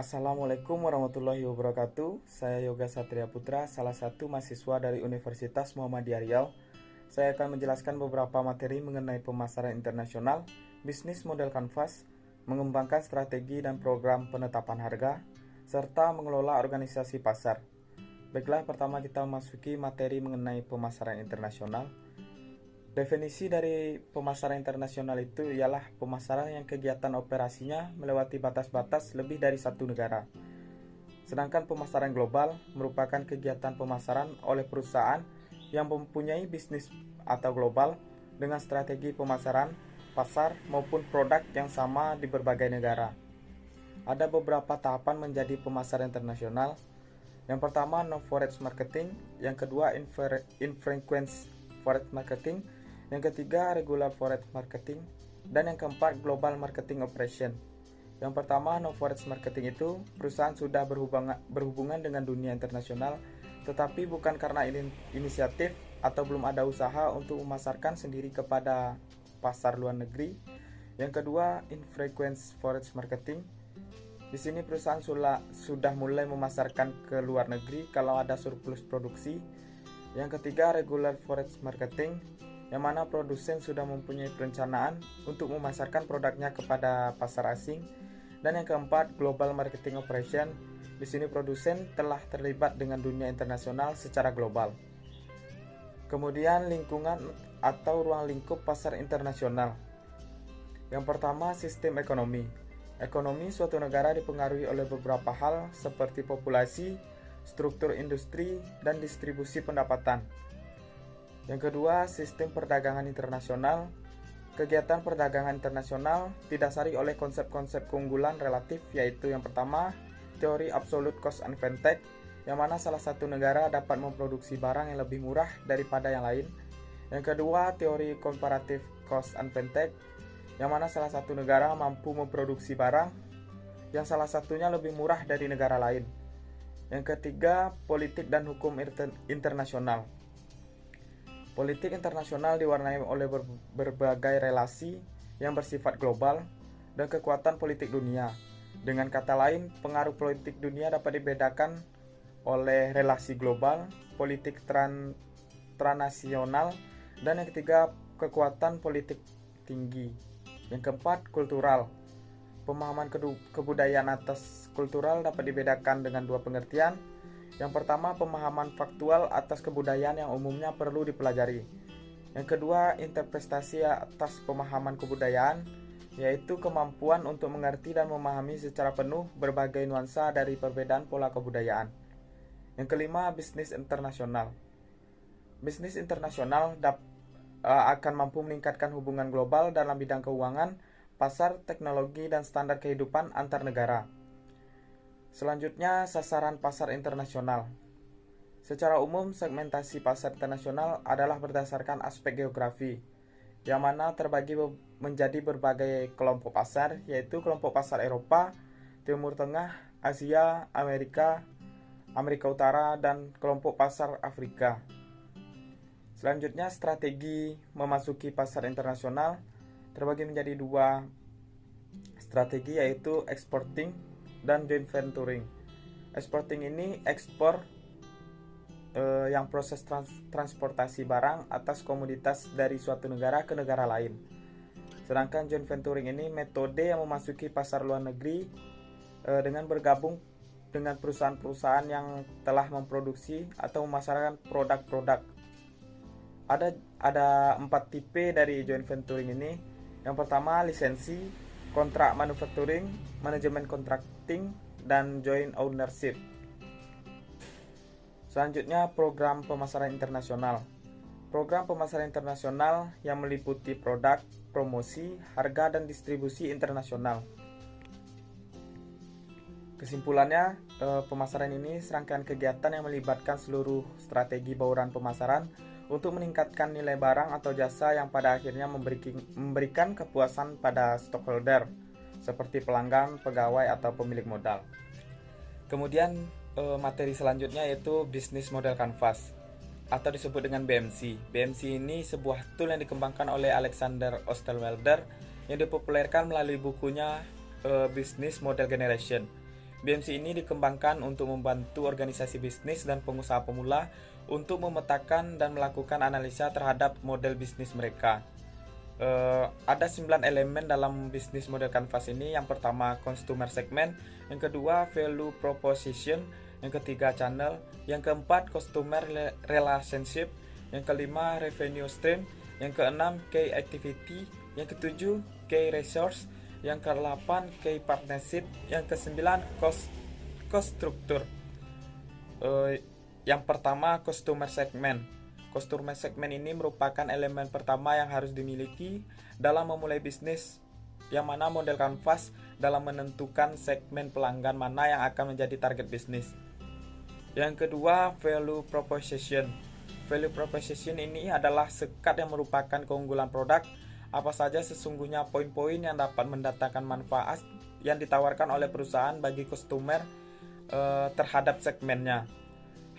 Assalamualaikum warahmatullahi wabarakatuh. Saya Yoga Satria Putra, salah satu mahasiswa dari Universitas Muhammadiyah Riau. Saya akan menjelaskan beberapa materi mengenai pemasaran internasional, bisnis model kanvas, mengembangkan strategi dan program penetapan harga, serta mengelola organisasi pasar. Baiklah, pertama kita masuki materi mengenai pemasaran internasional. Definisi dari pemasaran internasional itu ialah pemasaran yang kegiatan operasinya melewati batas-batas lebih dari satu negara. Sedangkan pemasaran global merupakan kegiatan pemasaran oleh perusahaan yang mempunyai bisnis atau global dengan strategi pemasaran, pasar maupun produk yang sama di berbagai negara. Ada beberapa tahapan menjadi pemasaran internasional. Yang pertama, non-forex marketing. Yang kedua, infrequent forex marketing. Yang ketiga, regular forex marketing. Dan yang keempat, global marketing operation. Yang pertama, non-forex marketing itu perusahaan sudah berhubungan dengan dunia internasional, tetapi bukan karena inisiatif atau belum ada usaha untuk memasarkan sendiri kepada pasar luar negeri. Yang kedua, infrequent forex marketing. Di sini perusahaan sudah mulai memasarkan ke luar negeri kalau ada surplus produksi. Yang ketiga, regular forex marketing, yang mana produsen sudah mempunyai perencanaan untuk memasarkan produknya kepada pasar asing. Dan yang keempat, global marketing operation. Di sini produsen telah terlibat dengan dunia internasional secara global. Kemudian lingkungan atau ruang lingkup pasar internasional. Yang pertama, sistem ekonomi. Ekonomi suatu negara dipengaruhi oleh beberapa hal seperti populasi, struktur industri, dan distribusi pendapatan. Yang kedua, sistem perdagangan internasional. Kegiatan perdagangan internasional didasari oleh konsep-konsep keunggulan relatif, yaitu yang pertama, teori absolute cost advantage, yang mana salah satu negara dapat memproduksi barang yang lebih murah daripada yang lain. Yang kedua, teori comparative cost advantage, yang mana salah satu negara mampu memproduksi barang yang salah satunya lebih murah dari negara lain. Yang ketiga, politik dan hukum internasional. Politik internasional diwarnai oleh berbagai relasi yang bersifat global dan kekuatan politik dunia. Dengan kata lain, pengaruh politik dunia dapat dibedakan oleh relasi global, politik transnasional, dan yang ketiga, kekuatan politik tinggi. Yang keempat, kultural. Pemahaman kebudayaan atas kultural dapat dibedakan dengan dua pengertian. Yang pertama, pemahaman faktual atas kebudayaan yang umumnya perlu dipelajari. Yang kedua, interpretasi atas pemahaman kebudayaan, yaitu kemampuan untuk mengerti dan memahami secara penuh berbagai nuansa dari perbedaan pola kebudayaan. Yang kelima, bisnis internasional. Bisnis internasional akan mampu meningkatkan hubungan global dalam bidang keuangan, pasar, teknologi, dan standar kehidupan antar negara. Selanjutnya, sasaran pasar internasional. Secara umum, segmentasi pasar internasional adalah berdasarkan aspek geografi, yang mana terbagi menjadi berbagai kelompok pasar, yaitu kelompok pasar Eropa, Timur Tengah, Asia, Amerika Utara, dan kelompok pasar Afrika. Selanjutnya, strategi memasuki pasar internasional terbagi menjadi dua strategi, yaitu exporting dan joint venturing. Exporting ini ekspor yang proses transportasi barang atas komoditas dari suatu negara ke negara lain. Sedangkan joint venturing ini metode yang memasuki pasar luar negeri dengan bergabung dengan perusahaan-perusahaan yang telah memproduksi atau memasarkan produk-produk. Ada 4 tipe dari joint venturing ini. Yang pertama, lisensi, kontrak manufacturing, manajemen contracting, dan joint ownership. Selanjutnya, program pemasaran internasional. Program pemasaran internasional yang meliputi produk, promosi, harga, dan distribusi internasional. Kesimpulannya, pemasaran ini serangkaian kegiatan yang melibatkan seluruh strategi bauran pemasaran untuk meningkatkan nilai barang atau jasa yang pada akhirnya memberikan kepuasan pada stakeholder seperti pelanggan, pegawai, atau pemilik modal. Kemudian materi selanjutnya yaitu bisnis model kanvas atau disebut dengan BMC. BMC ini sebuah tool yang dikembangkan oleh Alexander Osterwelder yang dipopulerkan melalui bukunya Business Model Generation. BMC ini dikembangkan untuk membantu organisasi bisnis dan pengusaha pemula untuk memetakan dan melakukan analisa terhadap model bisnis mereka. Ada 9 elemen dalam bisnis model Canvas ini. Yang pertama customer segment, yang kedua value proposition, yang ketiga channel, yang keempat customer relationship, yang kelima revenue stream, yang keenam key activity, yang ketujuh key resource, yang ke-8 key partnership, yang ke-9 cost structure. Yang pertama customer segment. Customer segment ini merupakan elemen pertama yang harus dimiliki dalam memulai bisnis, yang mana model Canvas dalam menentukan segmen pelanggan mana yang akan menjadi target bisnis. Yang kedua, value proposition. Value proposition ini adalah sekat yang merupakan keunggulan produk, apa saja sesungguhnya poin-poin yang dapat mendatangkan manfaat yang ditawarkan oleh perusahaan bagi customer terhadap segmennya.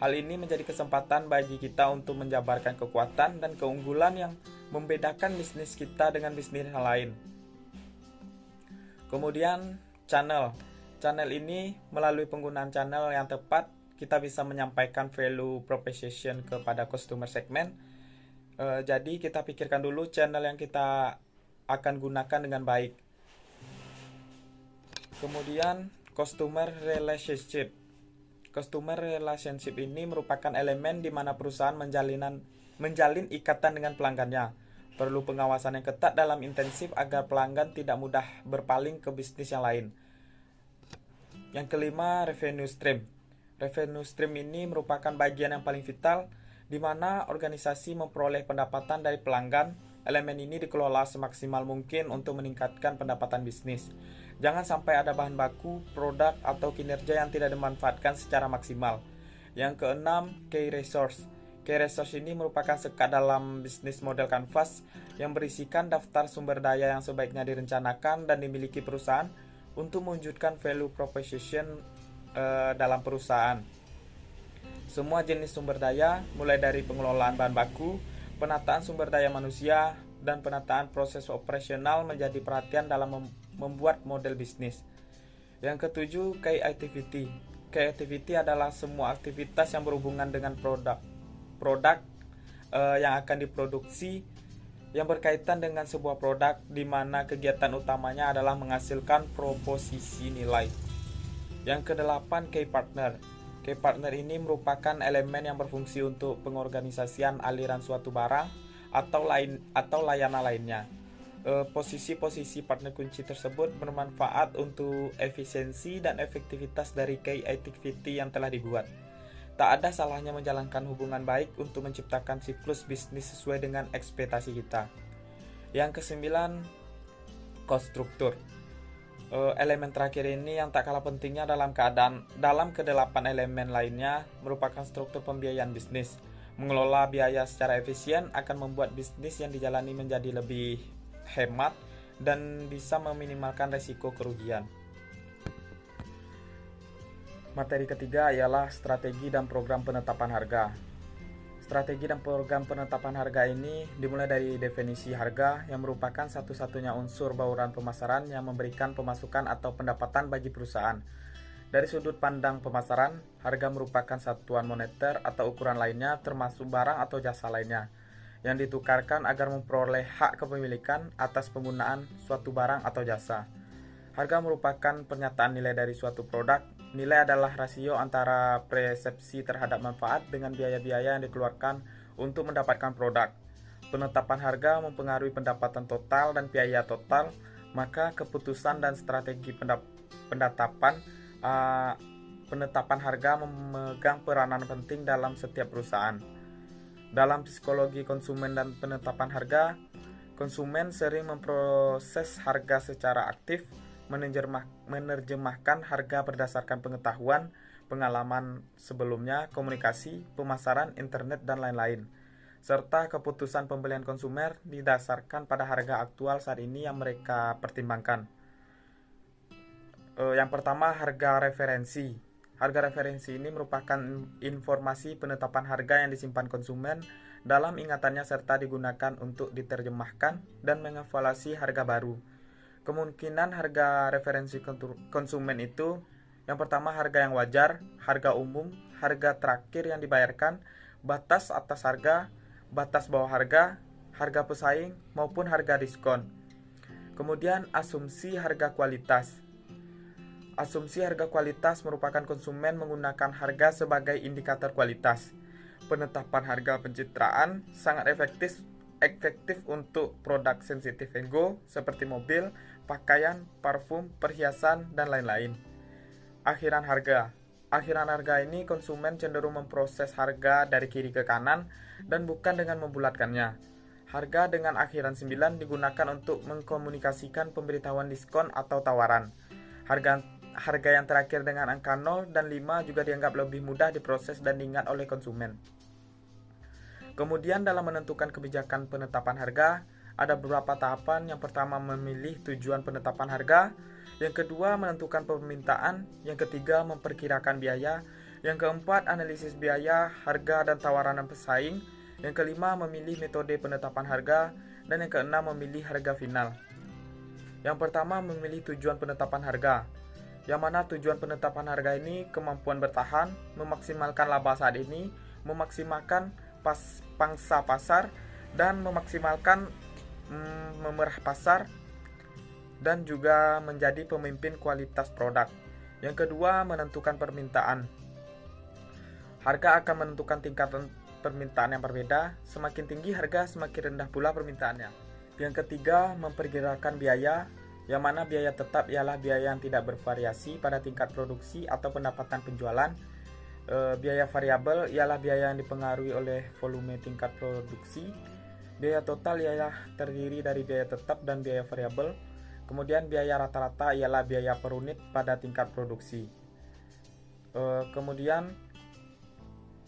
Hal ini menjadi kesempatan bagi kita untuk menjabarkan kekuatan dan keunggulan yang membedakan bisnis kita dengan bisnis yang lain. Kemudian channel. Channel ini melalui penggunaan channel yang tepat kita bisa menyampaikan value proposition kepada customer segment. Jadi kita pikirkan dulu channel yang kita akan gunakan dengan baik. Kemudian customer relationship. Customer relationship ini merupakan elemen di mana perusahaan menjalin ikatan dengan pelanggannya. Perlu pengawasan yang ketat dalam intensif agar pelanggan tidak mudah berpaling ke bisnis yang lain. Yang kelima, revenue stream. Revenue stream ini merupakan bagian yang paling vital di mana organisasi memperoleh pendapatan dari pelanggan. Elemen ini dikelola semaksimal mungkin untuk meningkatkan pendapatan bisnis. Jangan sampai ada bahan baku, produk, atau kinerja yang tidak dimanfaatkan secara maksimal. Yang keenam, key resource. Key resource ini merupakan sekat dalam bisnis model Canvas yang berisikan daftar sumber daya yang sebaiknya direncanakan dan dimiliki perusahaan untuk mewujudkan value proposition dalam perusahaan. Semua jenis sumber daya, mulai dari pengelolaan bahan baku, penataan sumber daya manusia, dan penataan proses operasional menjadi perhatian dalam membuat model bisnis. Yang ketujuh, key activity. Key activity adalah semua aktivitas yang berhubungan dengan produk yang akan diproduksi yang berkaitan dengan sebuah produk, di mana kegiatan utamanya adalah menghasilkan proposisi nilai. Yang kedelapan, key partner. Key partner ini merupakan elemen yang berfungsi untuk pengorganisasian aliran suatu barang atau layanan lainnya. Posisi-posisi partner kunci tersebut bermanfaat untuk efisiensi dan efektivitas dari key activity yang telah dibuat. Tak ada salahnya menjalankan hubungan baik untuk menciptakan siklus bisnis sesuai dengan ekspektasi kita. Yang kesembilan, cost structure. Elemen terakhir ini yang tak kalah pentingnya dalam kedelapan elemen lainnya merupakan struktur pembiayaan bisnis. Mengelola biaya secara efisien akan membuat bisnis yang dijalani menjadi lebih hemat dan bisa meminimalkan risiko kerugian. Materi ketiga ialah strategi dan program penetapan harga. Strategi dan program penetapan harga ini dimulai dari definisi harga yang merupakan satu-satunya unsur bauran pemasaran yang memberikan pemasukan atau pendapatan bagi perusahaan. Dari sudut pandang pemasaran, harga merupakan satuan moneter atau ukuran lainnya termasuk barang atau jasa lainnya yang ditukarkan agar memperoleh hak kepemilikan atas penggunaan suatu barang atau jasa. Harga merupakan pernyataan nilai dari suatu produk. Nilai adalah rasio antara persepsi terhadap manfaat dengan biaya-biaya yang dikeluarkan untuk mendapatkan produk. Penetapan harga mempengaruhi pendapatan total dan biaya total, maka keputusan dan strategi penetapan harga memegang peranan penting dalam setiap perusahaan. Dalam psikologi konsumen dan penetapan harga, konsumen sering memproses harga secara aktif, menerjemahkan harga berdasarkan pengetahuan, pengalaman sebelumnya, komunikasi, pemasaran, internet, dan lain-lain. Serta keputusan pembelian konsumen didasarkan pada harga aktual saat ini yang mereka pertimbangkan. Yang pertama, harga referensi. Harga referensi ini merupakan informasi penetapan harga yang disimpan konsumen dalam ingatannya serta digunakan untuk diterjemahkan dan mengevaluasi harga baru. Kemungkinan harga referensi konsumen itu Yang pertama, harga yang wajar, harga umum, harga terakhir yang dibayarkan, batas atas harga, batas bawah harga, harga pesaing, maupun harga diskon. Kemudian, asumsi harga kualitas. Asumsi harga kualitas merupakan konsumen menggunakan harga sebagai indikator kualitas. Penetapan harga pencitraan sangat efektif untuk produk sensitif ego seperti mobil, pakaian, parfum, perhiasan, dan lain-lain. Akhiran harga ini konsumen cenderung memproses harga dari kiri ke kanan dan bukan dengan membulatkannya. Harga dengan akhiran 9 digunakan untuk mengkomunikasikan pemberitahuan diskon atau tawaran. Harga yang terakhir dengan angka 0 dan 5 juga dianggap lebih mudah diproses dan diingat oleh konsumen. Kemudian dalam menentukan kebijakan penetapan harga, ada beberapa tahapan. Yang pertama, memilih tujuan penetapan harga. Yang kedua, menentukan permintaan. Yang ketiga, memperkirakan biaya. Yang keempat, analisis biaya, harga, dan tawaran pesaing. Yang kelima, memilih metode penetapan harga. Dan yang keenam, memilih harga final. Yang pertama, memilih tujuan penetapan harga. Yang mana tujuan penetapan harga ini kemampuan bertahan, memaksimalkan laba saat ini, memaksimalkan pangsa pasar, dan memaksimalkan memerah pasar, dan juga menjadi pemimpin kualitas produk. Yang kedua, menentukan permintaan. Harga akan menentukan tingkatan permintaan yang berbeda. Semakin tinggi harga, semakin rendah pula permintaannya. Yang ketiga, memperkirakan biaya, yang mana biaya tetap ialah biaya yang tidak bervariasi pada tingkat produksi atau pendapatan penjualan. Biaya variabel ialah biaya yang dipengaruhi oleh volume tingkat produksi. Biaya total ialah terdiri dari biaya tetap dan biaya variabel. Kemudian biaya rata-rata ialah biaya per unit pada tingkat produksi. Kemudian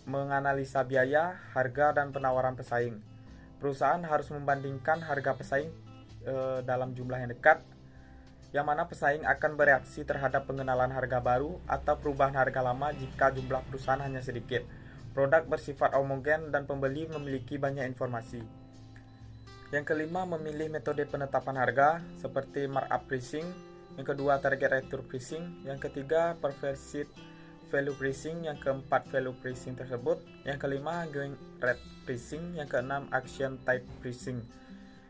menganalisa biaya, harga, dan penawaran pesaing. Perusahaan harus membandingkan harga pesaing dalam jumlah yang dekat, yang mana pesaing akan bereaksi terhadap pengenalan harga baru atau perubahan harga lama jika jumlah perusahaan hanya sedikit. Produk bersifat homogen dan pembeli memiliki banyak informasi. Yang kelima, memilih metode penetapan harga seperti markup pricing. Yang kedua, target return pricing. Yang ketiga, perceived value pricing. Yang keempat, value pricing tersebut. Yang kelima, going rate pricing. Yang keenam, action type pricing.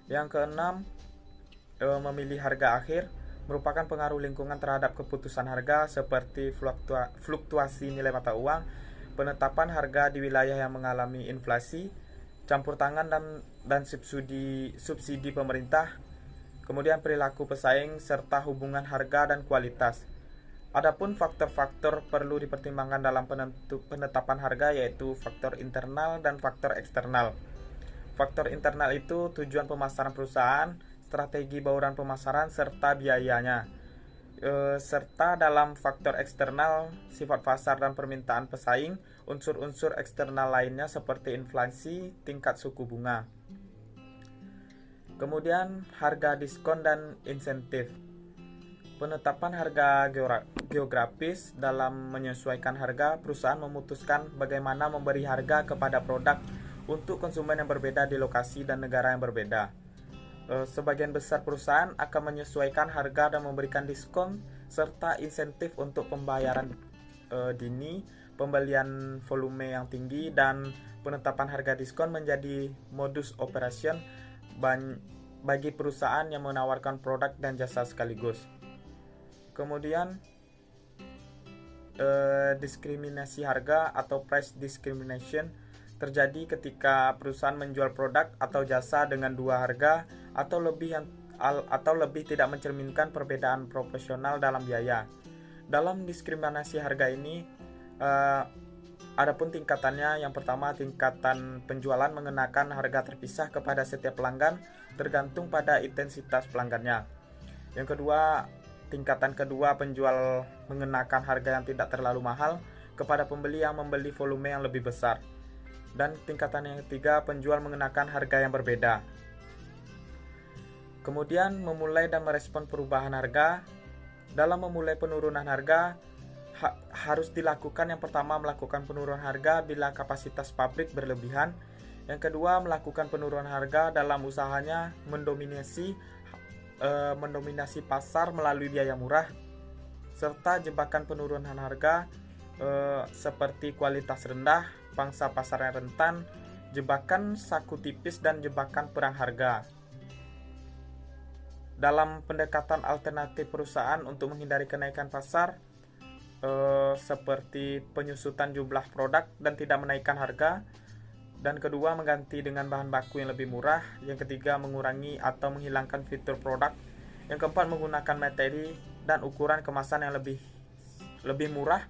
Yang keenam, memilih harga akhir merupakan pengaruh lingkungan terhadap keputusan harga seperti fluktuasi nilai mata uang, penetapan harga di wilayah yang mengalami inflasi, campur tangan dan subsidi pemerintah, kemudian perilaku pesaing serta hubungan harga dan kualitas. Adapun faktor-faktor perlu dipertimbangkan dalam penetapan harga yaitu faktor internal dan faktor eksternal. Faktor internal itu tujuan pemasaran perusahaan, strategi bauran pemasaran, serta biayanya. Serta dalam faktor eksternal, sifat pasar dan permintaan pesaing, unsur-unsur eksternal lainnya seperti inflasi, tingkat suku bunga. Kemudian harga diskon dan insentif. Penetapan harga geografis. Dalam menyesuaikan harga, perusahaan memutuskan bagaimana memberi harga kepada produk untuk konsumen yang berbeda di lokasi dan negara yang berbeda. Sebagian besar perusahaan akan menyesuaikan harga dan memberikan diskon serta insentif untuk pembayaran dini, pembelian volume yang tinggi, dan penetapan harga diskon menjadi modus operation bagi perusahaan yang menawarkan produk dan jasa sekaligus. Kemudian diskriminasi harga atau price discrimination terjadi ketika perusahaan menjual produk atau jasa dengan dua harga atau lebih tidak mencerminkan perbedaan proporsional dalam biaya. Dalam diskriminasi harga ini adapun tingkatannya. Yang pertama, tingkatan penjualan mengenakan harga terpisah kepada setiap pelanggan tergantung pada intensitas pelanggannya. Yang kedua, tingkatan kedua, penjual mengenakan harga yang tidak terlalu mahal kepada pembeli yang membeli volume yang lebih besar. Dan tingkatan yang ketiga, penjual mengenakan harga yang berbeda. Kemudian memulai dan merespon perubahan harga. Dalam memulai penurunan harga harus dilakukan, yang pertama melakukan penurunan harga bila kapasitas pabrik berlebihan. Yang kedua, melakukan penurunan harga dalam usahanya mendominasi pasar melalui biaya murah. serta jebakan penurunan harga seperti kualitas rendah, pangsa pasar yang rentan, jebakan saku tipis, dan jebakan perang harga. Dalam pendekatan alternatif perusahaan untuk menghindari kenaikan pasar, seperti penyusutan jumlah produk dan tidak menaikkan harga, dan kedua mengganti dengan bahan baku yang lebih murah, yang ketiga mengurangi atau menghilangkan fitur produk, yang keempat menggunakan materi dan ukuran kemasan yang lebih murah,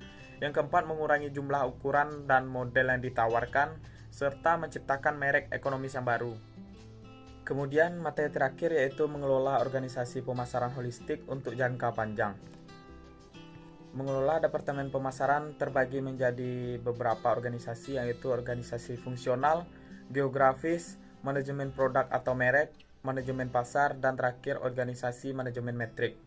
yang keempat mengurangi jumlah ukuran dan model yang ditawarkan, serta menciptakan merek ekonomis yang baru. Kemudian materi terakhir yaitu mengelola organisasi pemasaran holistik untuk jangka panjang. Mengelola departemen pemasaran terbagi menjadi beberapa organisasi, yaitu organisasi fungsional, geografis, manajemen produk atau merek, manajemen pasar, dan terakhir organisasi manajemen metrik.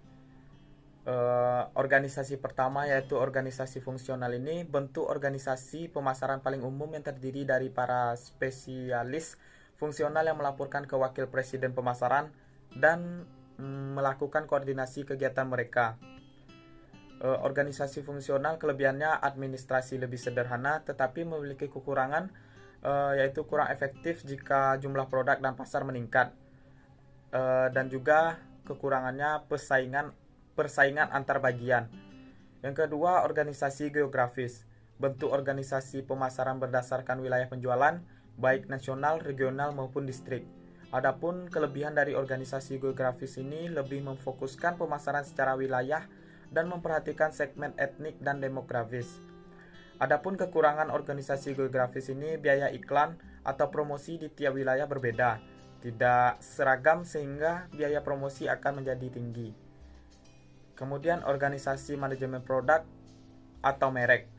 Organisasi pertama yaitu organisasi fungsional ini bentuk organisasi pemasaran paling umum yang terdiri dari para spesialis fungsional yang melaporkan ke wakil presiden pemasaran dan melakukan koordinasi kegiatan mereka. Organisasi fungsional kelebihannya administrasi lebih sederhana tetapi memiliki kekurangan, yaitu kurang efektif jika jumlah produk dan pasar meningkat, dan juga kekurangannya persaingan antar bagian. Yang kedua, organisasi geografis, bentuk organisasi pemasaran berdasarkan wilayah penjualan baik nasional, regional maupun distrik. Adapun kelebihan dari organisasi geografis ini lebih memfokuskan pemasaran secara wilayah dan memperhatikan segmen etnik dan demografis. Adapun kekurangan organisasi geografis ini, biaya iklan atau promosi di tiap wilayah berbeda, tidak seragam sehingga biaya promosi akan menjadi tinggi. Kemudian organisasi manajemen produk atau merek.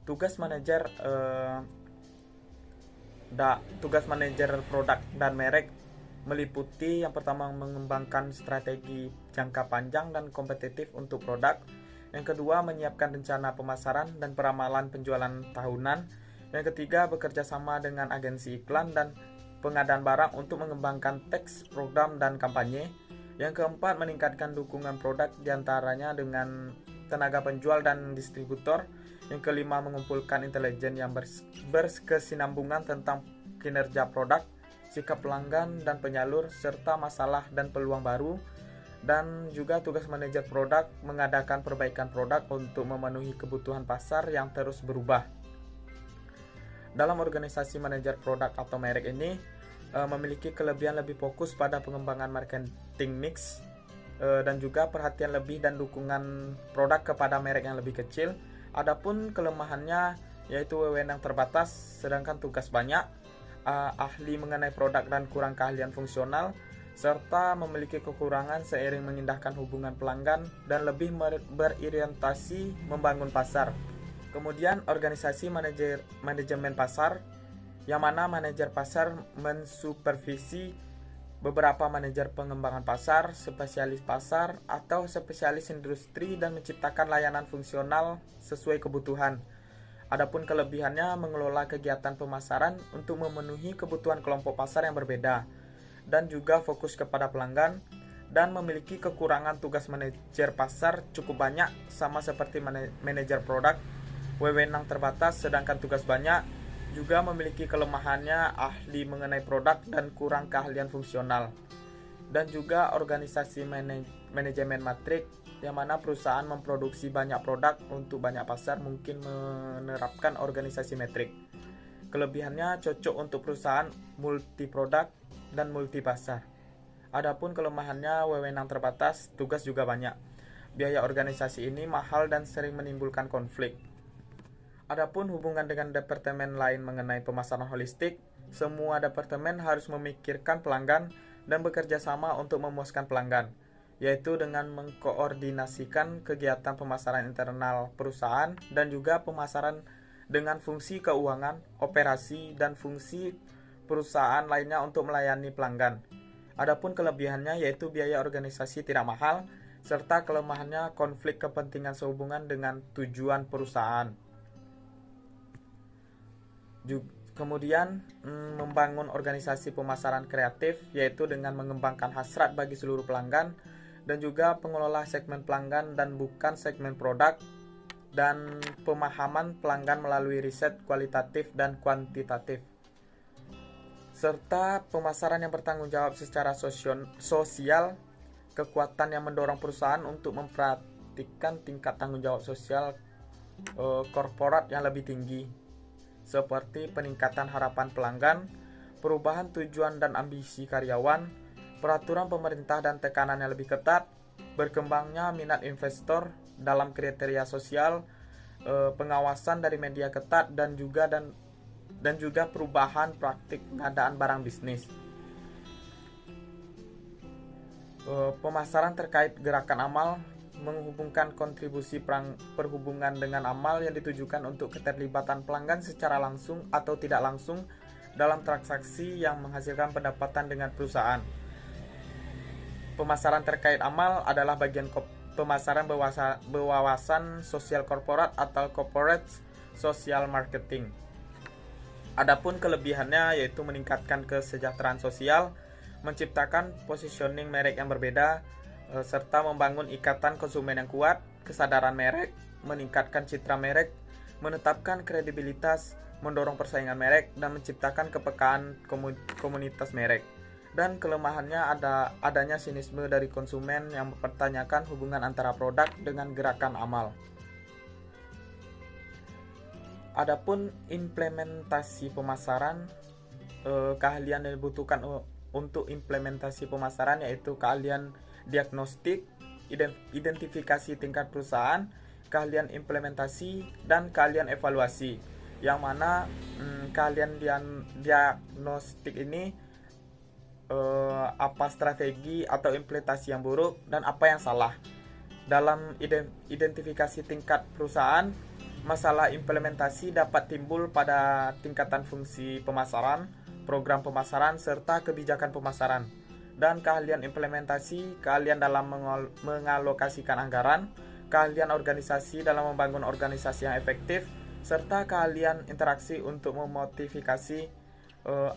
Tugas manajer produk dan merek meliputi yang pertama mengembangkan strategi jangka panjang dan kompetitif untuk produk, yang kedua menyiapkan rencana pemasaran dan peramalan penjualan tahunan, yang ketiga bekerja sama dengan agensi iklan dan pengadaan barang untuk mengembangkan teks, program, dan kampanye, yang keempat meningkatkan dukungan produk diantaranya dengan tenaga penjual dan distributor, yang kelima mengumpulkan intelijen yang berkesinambungan tentang kinerja produk, sikap pelanggan dan penyalur, serta masalah dan peluang baru. Dan juga tugas manajer produk mengadakan perbaikan produk untuk memenuhi kebutuhan pasar yang terus berubah. Dalam organisasi manajer produk atau merek ini memiliki kelebihan lebih fokus pada pengembangan marketing mix, dan juga perhatian lebih dan dukungan produk kepada merek yang lebih kecil. Adapun kelemahannya yaitu wewenang terbatas, sedangkan tugas banyak, ahli mengenai produk dan kurang keahlian fungsional, serta memiliki kekurangan seiring mengindahkan hubungan pelanggan dan lebih berorientasi membangun pasar. Kemudian organisasi manajemen pasar, yang mana manajer pasar mensupervisi beberapa manajer pengembangan pasar, spesialis pasar, atau spesialis industri dan menciptakan layanan fungsional sesuai kebutuhan. Adapun kelebihannya mengelola kegiatan pemasaran untuk memenuhi kebutuhan kelompok pasar yang berbeda dan juga fokus kepada pelanggan, dan memiliki kekurangan tugas manajer pasar cukup banyak sama seperti manajer produk, wewenang terbatas sedangkan tugas banyak, juga memiliki kelemahannya ahli mengenai produk dan kurang keahlian fungsional. Dan juga organisasi manajemen matrik, yang mana perusahaan memproduksi banyak produk untuk banyak pasar mungkin menerapkan organisasi metrik. Kelebihannya cocok untuk perusahaan multi produk dan multi pasar. Adapun kelemahannya wewenang terbatas, tugas juga banyak. Biaya organisasi ini mahal dan sering menimbulkan konflik. Adapun hubungan dengan departemen lain mengenai pemasaran holistik, semua departemen harus memikirkan pelanggan dan bekerja sama untuk memuaskan pelanggan, yaitu dengan mengkoordinasikan kegiatan pemasaran internal perusahaan dan juga pemasaran dengan fungsi keuangan, operasi, dan fungsi perusahaan lainnya untuk melayani pelanggan. Adapun kelebihannya yaitu biaya organisasi tidak mahal, serta kelemahannya konflik kepentingan sehubungan dengan tujuan perusahaan. Kemudian membangun organisasi pemasaran kreatif, yaitu dengan mengembangkan hasrat bagi seluruh pelanggan dan juga pengelola segmen pelanggan dan bukan segmen produk, dan pemahaman pelanggan melalui riset kualitatif dan kuantitatif, serta pemasaran yang bertanggung jawab secara sosial, kekuatan yang mendorong perusahaan untuk memperhatikan tingkat tanggung jawab sosial korporat yang lebih tinggi, seperti peningkatan harapan pelanggan, perubahan tujuan dan ambisi karyawan, peraturan pemerintah dan tekanan yang lebih ketat, berkembangnya minat investor dalam kriteria sosial, pengawasan dari media ketat, dan juga perubahan praktik pengadaan barang bisnis. Pemasaran terkait gerakan amal menghubungkan kontribusi perhubungan dengan amal yang ditujukan untuk keterlibatan pelanggan secara langsung atau tidak langsung dalam transaksi yang menghasilkan pendapatan dengan perusahaan. Pemasaran terkait amal adalah bagian pemasaran berwawasan sosial korporat atau corporate social marketing. Adapun kelebihannya yaitu meningkatkan kesejahteraan sosial, menciptakan positioning merek yang berbeda, serta membangun ikatan konsumen yang kuat, kesadaran merek, meningkatkan citra merek, menetapkan kredibilitas, mendorong persaingan merek, dan menciptakan kepekaan komunitas merek. Dan kelemahannya adanya sinisme dari konsumen yang mempertanyakan hubungan antara produk dengan gerakan amal. Adapun implementasi pemasaran, keahlian yang dibutuhkan untuk implementasi pemasaran yaitu keahlian diagnostik, identifikasi tingkat perusahaan, keahlian implementasi, dan keahlian evaluasi. Yang mana keahlian diagnostik ini apa strategi atau implementasi yang buruk dan apa yang salah. Dalam identifikasi tingkat perusahaan, masalah implementasi dapat timbul pada tingkatan fungsi pemasaran, program pemasaran, serta kebijakan pemasaran. Dan keahlian implementasi, keahlian dalam mengalokasikan anggaran, keahlian organisasi dalam membangun organisasi yang efektif, serta keahlian interaksi untuk memotivasi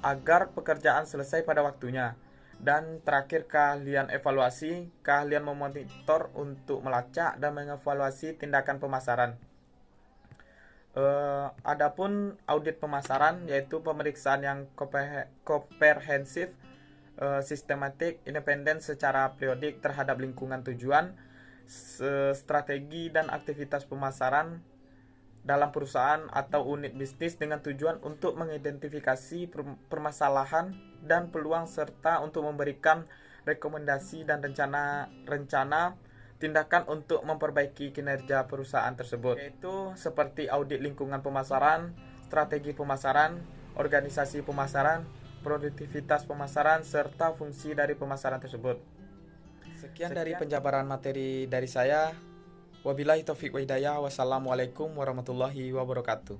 agar pekerjaan selesai pada waktunya. Dan terakhir keahlian evaluasi, keahlian memonitor untuk melacak dan mengevaluasi tindakan pemasaran. Adapun audit pemasaran yaitu pemeriksaan yang komprehensif, sistematik, independen secara periodik terhadap lingkungan tujuan, strategi dan aktivitas pemasaran dalam perusahaan atau unit bisnis dengan tujuan untuk mengidentifikasi permasalahan dan peluang serta untuk memberikan rekomendasi dan rencana tindakan untuk memperbaiki kinerja perusahaan tersebut, yaitu seperti audit lingkungan pemasaran, strategi pemasaran, organisasi pemasaran, produktivitas pemasaran, serta fungsi dari pemasaran tersebut. Sekian dari penjabaran materi dari saya. Wabillahi taufiq wa hidayah. Wassalamualaikum warahmatullahi wabarakatuh.